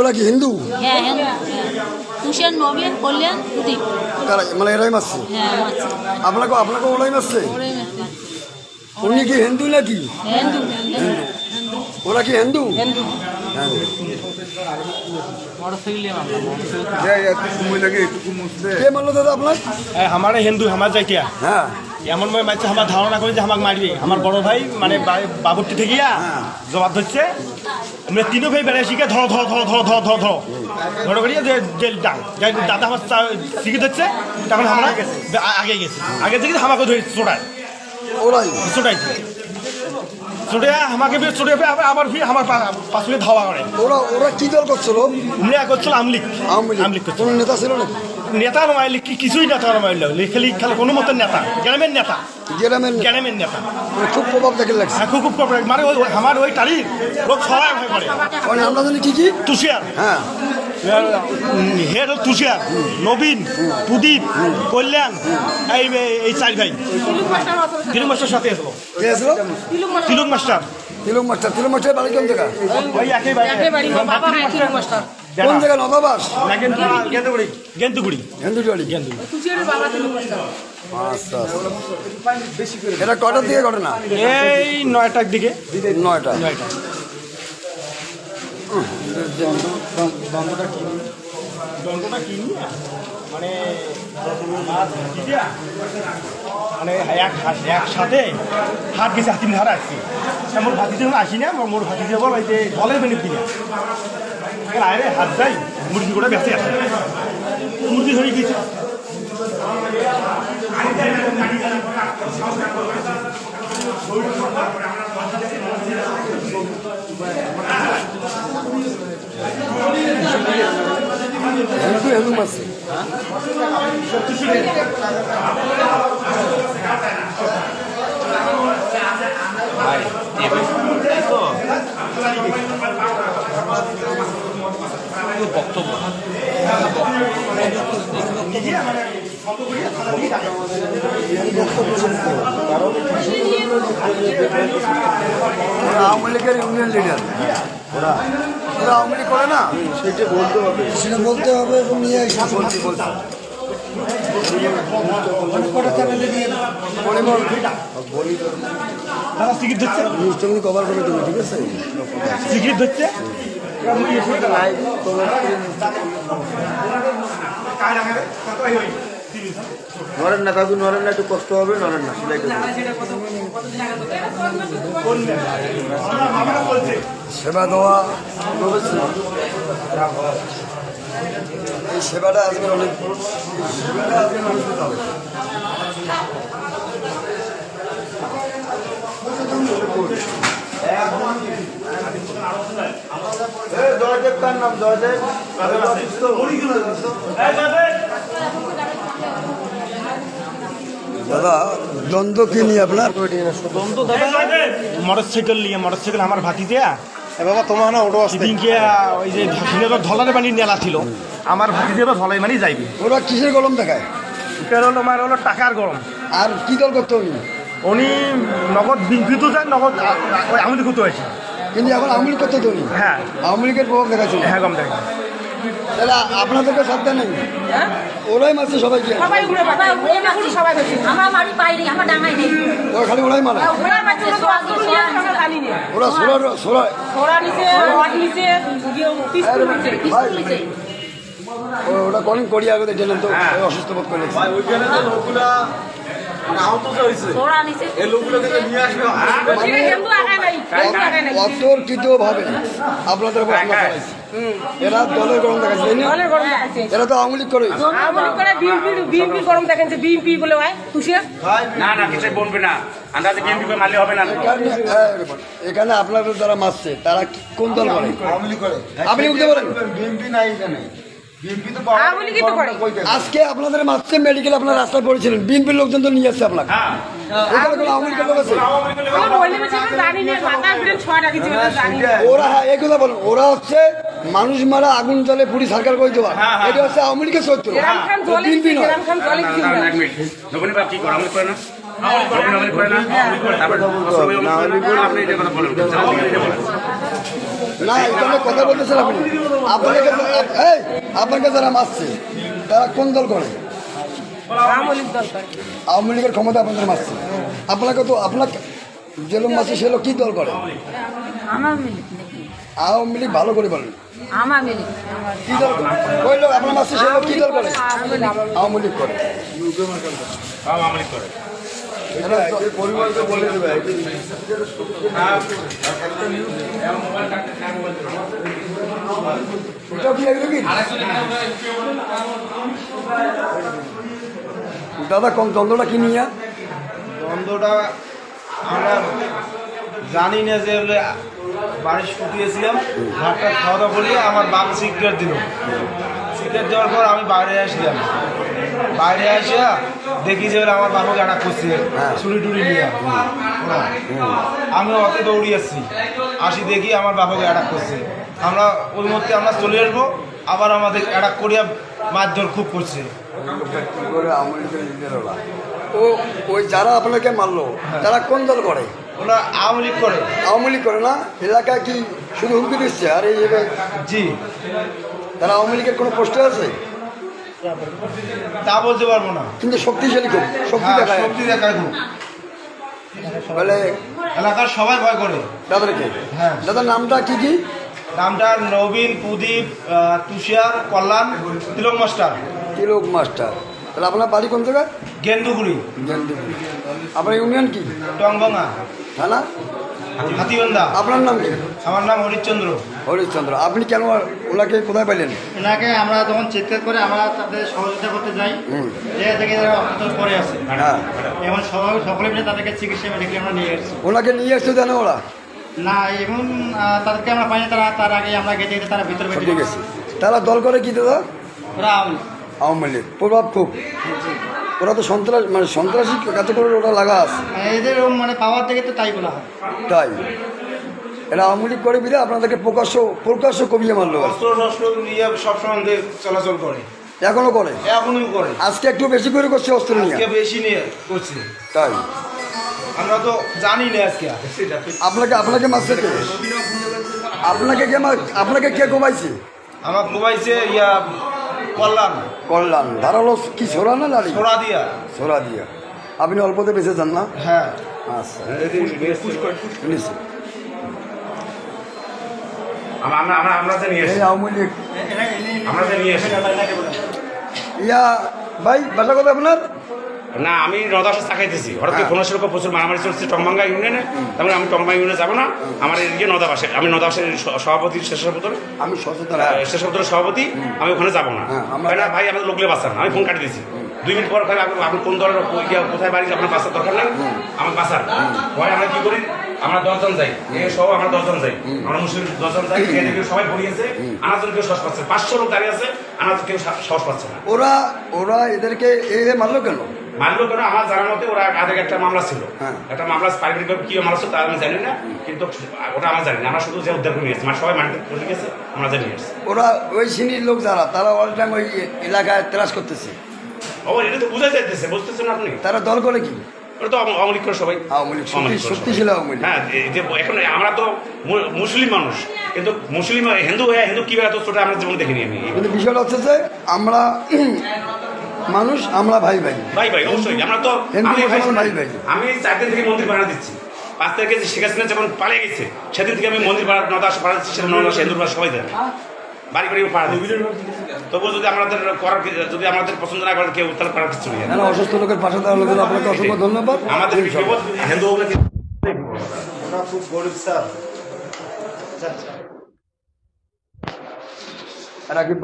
ওরা কি হিন্দু? হ্যাঁ হিন্দু। তুষার, নবীন, কল্যাণ, প্রদীপ। তারা মানে এরাই মারছে? হ্যাঁ মারছে। আপনাকে ওরাই মারছে? ওরাই মারছে। উনি কি হিন্দু নাকি? হিন্দু। ওরা কি হিন্দু? হিন্দু। কে মারলো দাদা আপনার? আমার হিন্দু আমার যাইতিয়া হ্যাঁ এমন মারছে আমার ধারণা করি যে আমাকে মারবে। আমার বড় ভাই মানে বাবুরটি থেকে জবাব ধরছে। আমরা তিনও ভাই বেড়ে শিখে ধরো ধরো ধরো ধরো ধরো ধরো ধরো ধরো করিয়ে দাদা আমার শিখে ধরছে। তখন আমরা আগে গেছি, আগে থেকে আমাকে ধরে চোটায় ওরাই চোটাইছে। চোটে আমাকে চোটে আবার ফিরে আমার পাশে ধাওয়া করে। ওরা কি দল করছিল? করছিল আমলিক করছিল। কোনো নেতা ছিল নাকি? নেতা মারলি কিছুই নেতা মারলো খালি খালি কোনো মতো নেতা, গ্রামের নেতা, গ্রামের নেতা। খুব প্রভাব দেখে লাগছে। খুব প্রভাব মানে আমার ওই তারিখ লোক সবাই ভয় করে। আমরা জানি কি কি তুষার, হ্যাঁ হেড তুষার, নবীন, প্রদীপ, কল্যাণ, এই চার ভাই। তিলক মাস্টার সাথে আসলো। কে আসলো? তিলক মাস্টার। তিলক মাস্টার বাড়ি কোন জায়গা? ওই একই বাড়ি। কোন জায়গা? নবাবাস? গেন্দুগুড়ি। আচ্ছা এটা কটার দিকে ঘটনা? এই 9টার দিকে। 9টা। দ্বন্দ্বটা কি মানে মানে একসাথে হাত গেছে, হাতিম ধারা আসছি। মোর ভাতি যখন আসি না, মোর ভাতি যে বল ওই যে জলের বেনিফ কিনে আরে হাত যাই মুরগি করে বেঁচে আসে, মুরগি ধরে গেছে। হিন্দু মারছে। বক্তব্য আওয়ামী লীগের ইউনিয়ন লিডার ওরা আওয়ামী লীগ করে না, সেটা বলতে হবে এবং নিয়ে কভার করে দেবে, ঠিক আছে? সিগারেট ধরছে নরেন না কাকু, নরেন না, একটু কষ্ট হবে, নরেন না সেবা দেওয়া। এই সেবাটা আজকে অনেক জয়দেব কার নাম? জয়দেব দাদা দ্বন্দ্ব কি নিয়ে আপনার? মোটরসাইকেল নিয়ে, মোটরসাইকেল আমার ভাতিজা বাবা তোমার না ওটা ওই যে ধলারে পানি নেলা ছিল, আমার ভাতিজা ধলাই মানি যাইবে। ওরা কিসের গরম দেখায়? হলো টাকার গরম। আর কি দল করতে উনি? উনি নগদ বিঙ্কিত যায়, নগদ ওই আওয়ামী লীগ আছে, কিন্তু এখন আওয়ামী লীগ করতে তো উনি। হ্যাঁ আওয়ামী লীগের প্রভাব দেখাচ্ছে। হ্যাঁ কম দেখা। তাহলে আপনাদেরকে সাবধান নেই, ওরাই মারছে সবাইকে। ওরা খালি ওরাই মারে। ওরা ওটা করেন করি আগে দেখলেন তো, অসুস্থ বোধ করে অতর্কিত ভাবে আপনাদের এরা দলের গরম দেখাচ্ছে, এরা তো আওয়ামী লীগ করে গরম দেখাচ্ছে। বিএনপি বলে এখানে আপনাদের যারা মারছে তারা কোন দল করে? আওয়ামী লীগ করে। আপনি বুঝতে পারেন বিএনপি নাই এখানে। আজকে আপনাদের মারছে মেডিকেল, আপনার রাস্তায় পড়েছিলেন, বিএনপির লোকজন তো নিয়ে আসছে আপনাকে। ওরা হ্যাঁ এই কথা বলেন, ওরা হচ্ছে মানুষ মারা আগুন জলে পুরি সরকার করে দেওয়া, এটা হচ্ছে আওয়ামী লীগের চরিত্র, বিএনপি নয়। না এখানে কথা বলতেছেন আপনি। আপনাকে যারা মারছে তারা কোন দল করে? আওয়ামী লীগ দল করে। আওয়ামী লীগের ক্ষমতা আপনাদের মারছে। আপনাকে তো আপনাকে যে লোক মারছে সে লোক কি দল করে? আওয়ামী লীগ নাকি? আওয়ামী লীগ ভালো করে বলেন আওয়ামী লীগ। কি দল করে? ওই লোক আপনার মারছে সে লোক কি দল করে? আওয়ামী লীগ করে। পরিবারকে বলে দেবে দাদা কম দ্বন্দ্বটা কি নিয়ে? দ্বন্দ্বটা আমরা জানি না যে বাড়ি শুকিয়েছিলাম, ভাতটা খাওয়া দাওয়া করলে আমার বাপ সিগারেট দিল। সিগারেট দেওয়ার পর আমি বাইরে আসলাম, বাইরে আসে দেখি যে আমার বাবাকে অ্যাটাক করছে ছুরি টুরি নিয়ে। আমি অত দৌড়ি আসি দেখি আমার বাবাকে অ্যাটাক করছে। আমরা ওই মধ্যে আমরা চলে আসবো, আবার আমাদের অ্যাটাক করিয়া মারধর খুব করছে। ও ওই যারা আপনাকে মারলো তারা কোন দল করে? ওরা আওয়ামী লীগ করে। আওয়ামী লীগ করে না? এলাকায় কি শুধু হুমকি দিচ্ছে? আর এই জি, তারা আওয়ামী লীগের কোনো পোস্টে আছে? তা বলতে পারবো না, কিন্তু শক্তিশালী খুব, শক্তি হ্যাঁ, দেখায়। শক্তি দেখায় খুব। বলে এলাকার সবাই ভয় করে দাদাকে। হ্যাঁ। দাদার নামটা কি কি? নামটা নবীন, প্রদীপ, তুষার, কল্যাণ, তিলক মাস্টার। তিলক মাস্টার। তাহলে আপনার বাড়ি কোন জায়গায়? গেন্দুগুড়ি, আপনার ইউনিয়ন কি? টংগঙ্গা, থানা হাতিবান্ধা। আপনার নাম কি? আমার নাম হরিশ্চন্দ্র। হরিশ্চন্দ্র। আপনি কেন ওনাকে কোথায় পাইলেন? ওনাকে আমরা যখন চিৎকার করে আমরা তাদের সহযোগিতা করতে যাই, যে থেকে অসুস্থ পড়ে আছে। হ্যাঁ। এখন সকলে মিলে তাদেরকে চিকিৎসা মেডিকেল আমরা নিয়ে এসেছি। ওনাকে নিয়ে এসছে জানে ওরা? না, এবং তাদেরকে আমরা পাইনি, তার আগে আমরা গেতে গেতে তারা ভিতরে বেরিয়ে ঠিক আছে। তারা দল করে কি দাদা? ওরা আওয়ামী আওয়ামী লীগ প্রভাব খুব। ওরা তো সন্ত্রাস, মানে সন্ত্রাসী কাজ করে ওরা লাগা আছে। এদের মানে পাওয়ার থেকে তো তাই বলা হয়। তাই এরা আওয়ামী লীগ করে বিধে আপনাদেরকে প্রকাশ্য কমিয়ে মারলো। অস্ত্র শস্ত্র নিয়ে সবসময় চলাচল করে, এখনো করে? এখনই করে। আজকে একটু বেশি করে করছে অস্ত্র নিয়ে। আজকে বেশি নিয়ে করছে, তাই আমরা তো জানি না। আজকে আপনাকে মারছে কে? আপনাকে কে কমাইছে? আমার ঘুমাইছে কল্যাণ। ধারালো কি ছোড়া না লাড়ি? ছোড়া দিয়া। ছোড়া দিয়া। আপনি অল্পতে বেঁচে যান না? হ্যাঁ। আচ্ছা, শুনেছি। এই আওয়ামী লীগ ইয়া ভাই বাসা কথা আপনার? না, আমি নদাসে চাকাইতেছি। হঠাৎ করে ফোনের সঙ্গে প্রচুর মারামারি চলছে টংবাঙ্গা ইউনিয়নে। তারপরে আমি টংবাঙ্গা ইউনিয়নে যাবো না, আমার এদিকে নদাবাসে। আমি নদাবাসের সভাপতি, আমি সচেতন শেষের সভাপতি। আমি ওখানে যাবো না, না ভাই আমাদের লোকলে বাঁচান। আমি ফোন কাটি দিয়েছি। 2 মিনিট পর আপনি কোন দলের কোথায় বাড়ি, আপনার বাঁচার দরকার নেই, আমার বাঁচান। পরে আমরা কি করি, আমরা 10 জন যাই, সব আমরা 10 জন যাই, আমরা মুসলিম 10 জন যাই। সবাই পড়িয়েছে, আনার জন্য কেউ সাহস পাচ্ছে। 500 লোক দাঁড়িয়ে আছে, আনার কেউ সাহস পাচ্ছে না। ওরা এদেরকে মারলো কেন? মানলো কেন আমার জানার মতে ওরা আগে একটা মামলা ছিল, একটা মামলা পারিবারিক কি মামলা ছিল তা আমি জানি না, কিন্তু ওটা আমরা জানি না। আমরা শুধু যে উদ্ধার করে নিয়েছি, মানে সবাই মাটিতে পড়ে গেছে, আমরা জানি নিয়েছি। ওরা ওই শ্রেণীর লোক তারা অল টাইম ওই এলাকায় ত্রাস করতেছে। এটা তো বোঝা যাইতেছে, বুঝতেছেন আপনি? তারা দল করে কি? ওরা তো আওয়ামী লীগ করে সবাই। আওয়ামী লীগ শক্তিশালী আওয়ামী লীগ। হ্যাঁ, এখন আমরা তো মুসলিম মানুষ, কিন্তু মুসলিম হিন্দু হয়ে হিন্দু কি এত ছোট আমরা জীবন দেখিনি আমি। কিন্তু বিষয়টা হচ্ছে যে আমরা মানুষ, আমরা ভাই অবশ্যই। আমরা তো আমি 4 দিন থেকে মন্দির ভাড়া দিচ্ছি। 5 তারিখে শেখ হাসিনা যখন পালিয়ে গেছে সেদিন থেকে আমি মন্দির ভাড়া নদাস ভাড়া দিচ্ছি। সেটা নদাস হিন্দুর ভাড়া সবাই দেন, বাড়ি বাড়ি ভাড়া দিচ্ছি। তবুও যদি আমাদের পছন্দ না করেন কেউ, তাহলে করার কিছু নেই। অসুস্থ লোকের পাশে দাঁড়ানোর জন্য আপনাকে অসংখ্য ধন্যবাদ। আমাদের হিন্দু খুব গরিব স্যার। রাকিব